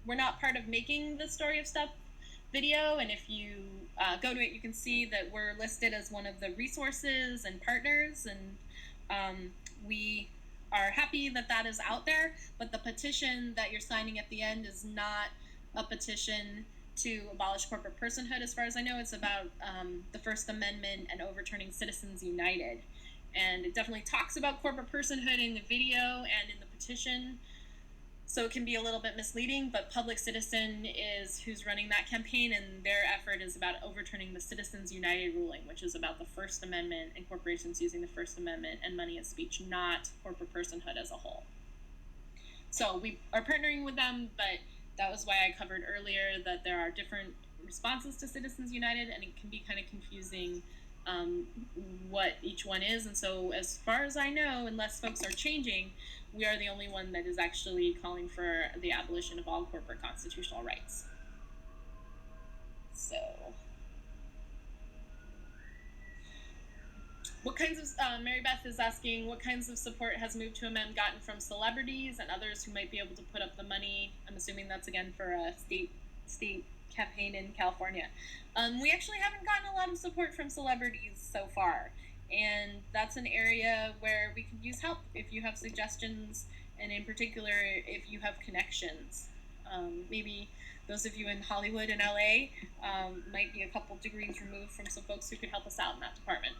We're not part of making the Story of Stuff video, and if you go to it, you can see that we're listed as one of the resources and partners, and we are happy that that is out there, but the petition that you're signing at the end is not a petition to abolish corporate personhood. As far as I know, it's about the First Amendment and overturning Citizens United, and it definitely talks about corporate personhood in the video and in the petition, so it can be a little bit misleading, but Public Citizen is who's running that campaign, and their effort is about overturning the Citizens United ruling, which is about the First Amendment and corporations using the First Amendment and money as speech, not corporate personhood as a whole. So we are partnering with them, but that was why I covered earlier that there are different responses to Citizens United, and it can be kind of confusing what each one is. And so as far as I know, unless folks are changing, we are the only one that is actually calling for the abolition of all corporate constitutional rights. So What kinds of, Mary Beth is asking, what kinds of support has Move to Amend gotten from celebrities and others who might be able to put up the money? I'm assuming that's again for a state campaign in California. We actually haven't gotten a lot of support from celebrities so far, and that's an area where we could use help if you have suggestions, and in particular if you have connections. Maybe those of you in Hollywood and LA might be a couple degrees removed from some folks who could help us out in that department.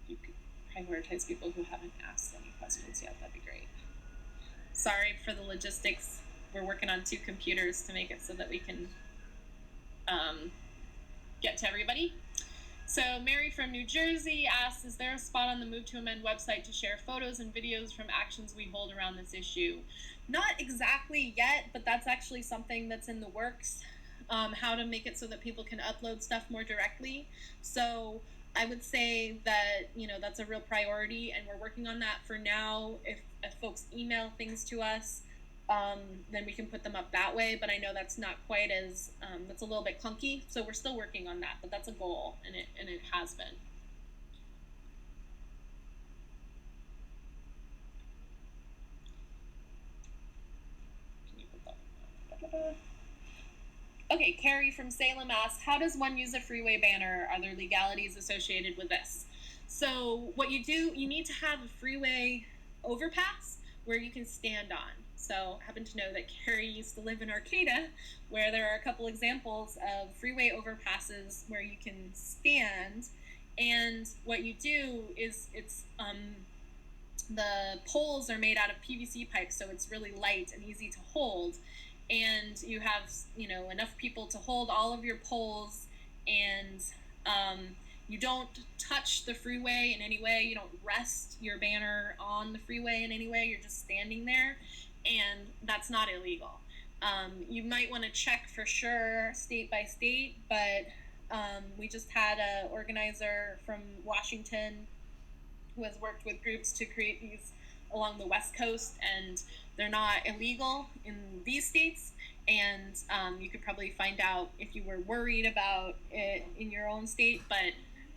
You could prioritize people who haven't asked any questions yet, that'd be great. Sorry for the logistics. We're working on 2 computers to make it so that we can get to everybody. So Mary from New Jersey asks, is there a spot on the Move to Amend website to share photos and videos from actions we hold around this issue? Not exactly yet, but that's actually something that's in the works, how to make it so that people can upload stuff more directly. So I would say that, that's a real priority, and we're working on that for now. If folks email things to us, then we can put them up that way, but I know that's not quite as, that's a little bit clunky, so we're still working on that, but that's a goal, and it has been. Can you put that? Okay, Carrie from Salem asks, how does one use a freeway banner? Are there legalities associated with this? So what you do, you need to have a freeway overpass where you can stand on. So I happen to know that Carrie used to live in Arcata, where there are a couple examples of freeway overpasses where you can stand. And what you do is the poles are made out of PVC pipes, so it's really light and easy to hold. And you have, enough people to hold all of your poles, and you don't touch the freeway in any way. You don't rest your banner on the freeway in any way. You're just standing there, and that's not illegal. You might want to check for sure state by state, but we just had an organizer from Washington who has worked with groups to create these along the West Coast, and they're not illegal in these states. And you could probably find out if you were worried about it in your own state, but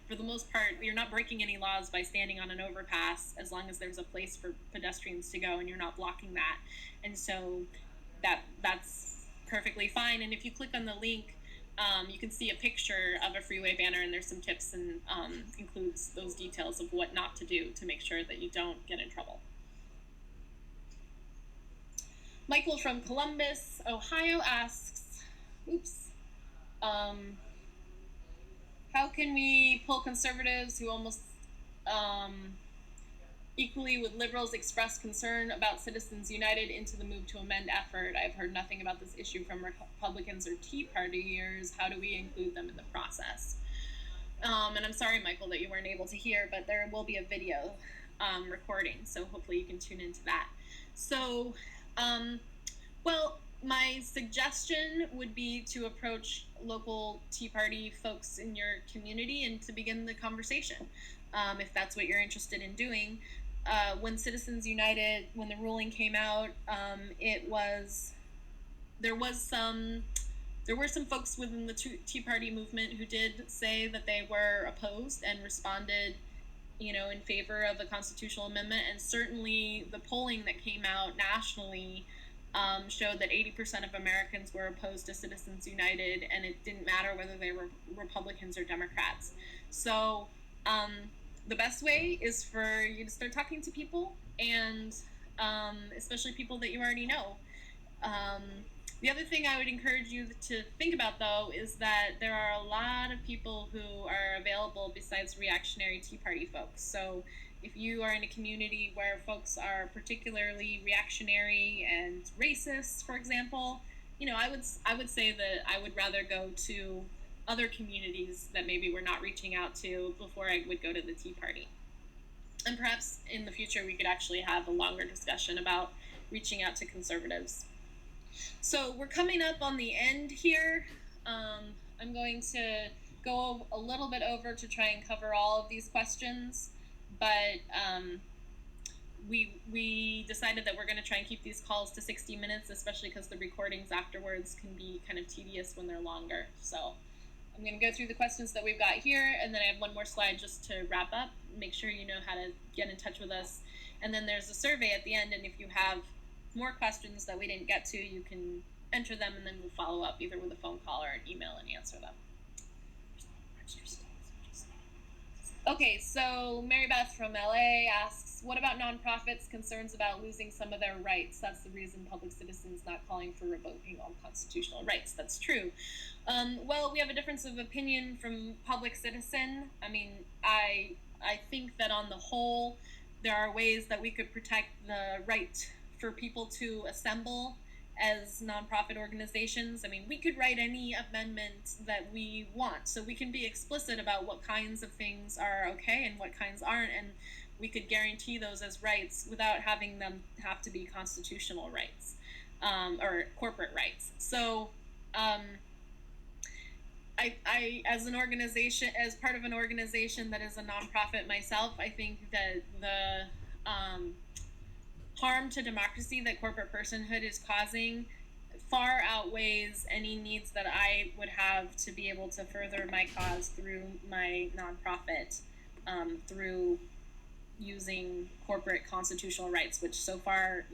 for the most part, you're not breaking any laws by standing on an overpass, as long as there's a place for pedestrians to go and you're not blocking that. And so that's perfectly fine. And if you click on the link, you can see a picture of a freeway banner, and there's some tips and includes those details of what not to do to make sure that you don't get in trouble. Michael from Columbus, Ohio asks, how can we pull conservatives who almost equally with liberals express concern about Citizens United into the Move to Amend effort? I've heard nothing about this issue from Republicans or Tea Partiers. How do we include them in the process? And I'm sorry, Michael, that you weren't able to hear, but there will be a video recording, so hopefully you can tune into that. So, well, my suggestion would be to approach local Tea Party folks in your community and to begin the conversation, if that's what you're interested in doing. When Citizens United, when the ruling came out, there were some folks within the Tea Party movement who did say that they were opposed and responded, in favor of a constitutional amendment. And certainly the polling that came out nationally showed that 80% of Americans were opposed to Citizens United, and it didn't matter whether they were Republicans or Democrats. So the best way is for you to start talking to people, and especially people that you already know. The other thing I would encourage you to think about, though, is that there are a lot of people who are available besides reactionary Tea Party folks. So if you are in a community where folks are particularly reactionary and racist, for example, I would say that I would rather go to other communities that maybe we're not reaching out to before I would go to the Tea Party. And perhaps in the future we could actually have a longer discussion about reaching out to conservatives. So we're coming up on the end here. I'm going to go a little bit over to try and cover all of these questions, but we decided that we're going to try and keep these calls to 60 minutes, especially because the recordings afterwards can be kind of tedious when they're longer. So I'm going to go through the questions that we've got here, and then I have one more slide just to wrap up. Make sure you know how to get in touch with us. And then there's a survey at the end, and if you have more questions that we didn't get to, you can enter them, and then we'll follow up either with a phone call or an email and answer them. Okay, so Mary Beth from LA asks, what about nonprofits' concerns about losing some of their rights? That's the reason Public Citizen's not calling for revoking all constitutional rights. That's true. Well, we have a difference of opinion from Public Citizen. I mean, I think that on the whole, there are ways that we could protect the right for people to assemble as nonprofit organizations. I mean, we could write any amendment that we want, so we can be explicit about what kinds of things are okay and what kinds aren't, and we could guarantee those as rights without having them have to be constitutional rights or corporate rights. So I as an organization, as part of an organization that is a nonprofit myself, I think that the harm to democracy that corporate personhood is causing far outweighs any needs that I would have to be able to further my cause through my nonprofit, through using corporate constitutional rights, which so far,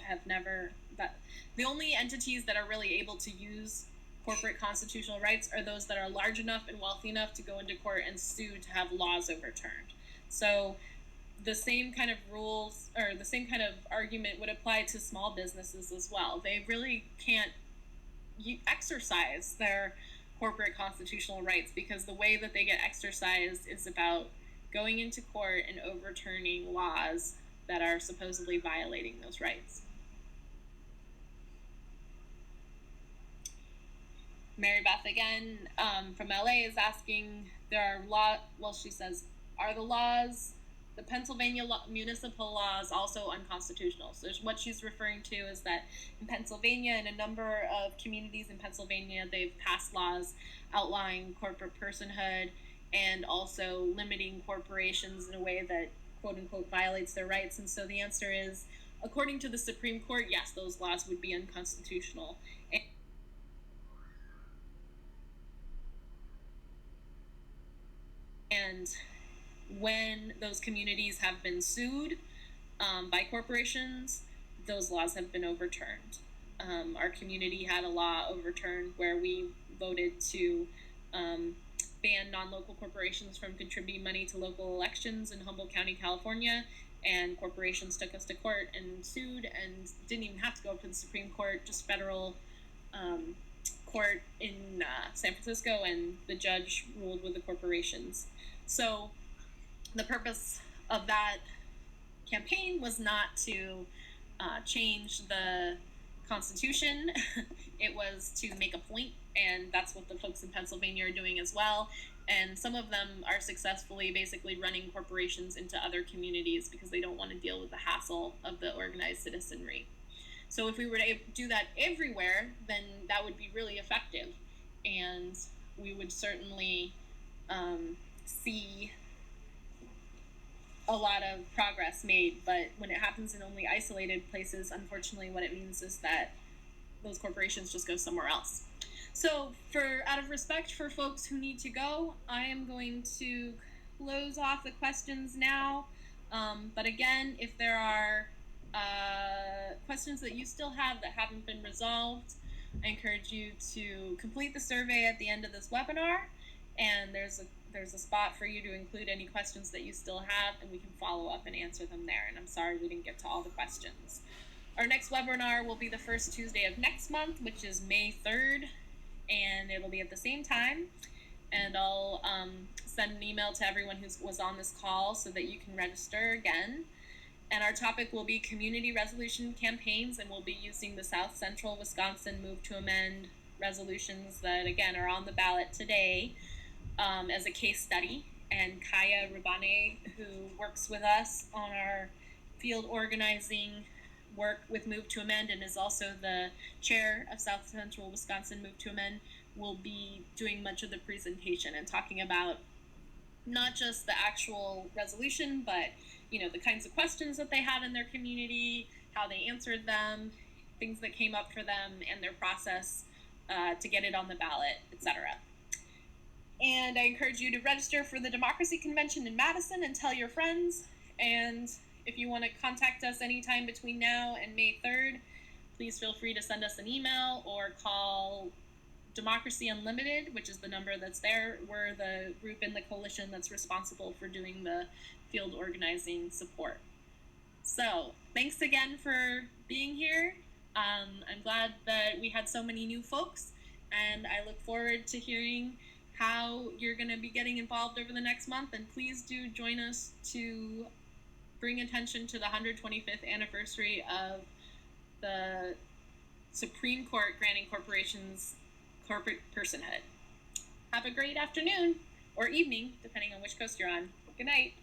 have never, that the only entities that are really able to use corporate constitutional rights are those that are large enough and wealthy enough to go into court and sue to have laws overturned. So the same kind of rules or the same kind of argument would apply to small businesses as well. They really can't exercise their corporate constitutional rights because the way that they get exercised is about going into court and overturning laws that are supposedly violating those rights. Mary Beth again from LA is asking, she says, are the Pennsylvania municipal laws also unconstitutional? So what she's referring to is that in Pennsylvania and a number of communities in Pennsylvania, they've passed laws outlawing corporate personhood and also limiting corporations in a way that quote unquote violates their rights. And so the answer is, according to the Supreme Court, yes, those laws would be unconstitutional. And when those communities have been sued by corporations, those laws have been overturned. Our community had a law overturned where we voted to ban non-local corporations from contributing money to local elections in Humboldt County, California, and corporations took us to court and sued and didn't even have to go up to the Supreme Court, just federal court in San Francisco, and the judge ruled with the corporations. So the purpose of that campaign was not to change the Constitution. It was to make a point, and that's what the folks in Pennsylvania are doing as well. And some of them are successfully basically running corporations into other communities because they don't want to deal with the hassle of the organized citizenry. So if we were to do that everywhere, then that would be really effective, and we would certainly see a lot of progress made. But when it happens in only isolated places, unfortunately what it means is that those corporations just go somewhere else. So out of respect for folks who need to go, I am going to close off the questions now. But again, if there are questions that you still have that haven't been resolved, I encourage you to complete the survey at the end of this webinar, and there's a spot for you to include any questions that you still have, and we can follow up and answer them there. And I'm sorry we didn't get to all the questions. Our next webinar will be the first Tuesday of next month, which is May 3rd, and it'll be at the same time. And I'll send an email to everyone who was on this call so that you can register again. And our topic will be community resolution campaigns, and we'll be using the South Central Wisconsin Move to Amend resolutions that, again, are on the ballot today as a case study. And Kaya Rabane, who works with us on our field organizing work with Move to Amend and is also the chair of South Central Wisconsin Move to Amend, will be doing much of the presentation and talking about not just the actual resolution, but the kinds of questions that they had in their community, how they answered them, things that came up for them, and their process to get it on the ballot, etc. And I encourage you to register for the Democracy Convention in Madison and tell your friends. And if you want to contact us anytime between now and May 3rd, please feel free to send us an email or call Democracy Unlimited, which is the number that's there. We're the group in the coalition that's responsible for doing the field organizing support. So thanks again for being here. I'm glad that we had so many new folks, and I look forward to hearing how you're going to be getting involved over the next month. And please do join us to bring attention to the 125th anniversary of the Supreme Court granting corporations corporate personhood. Have a great afternoon or evening, depending on which coast you're on. Good night.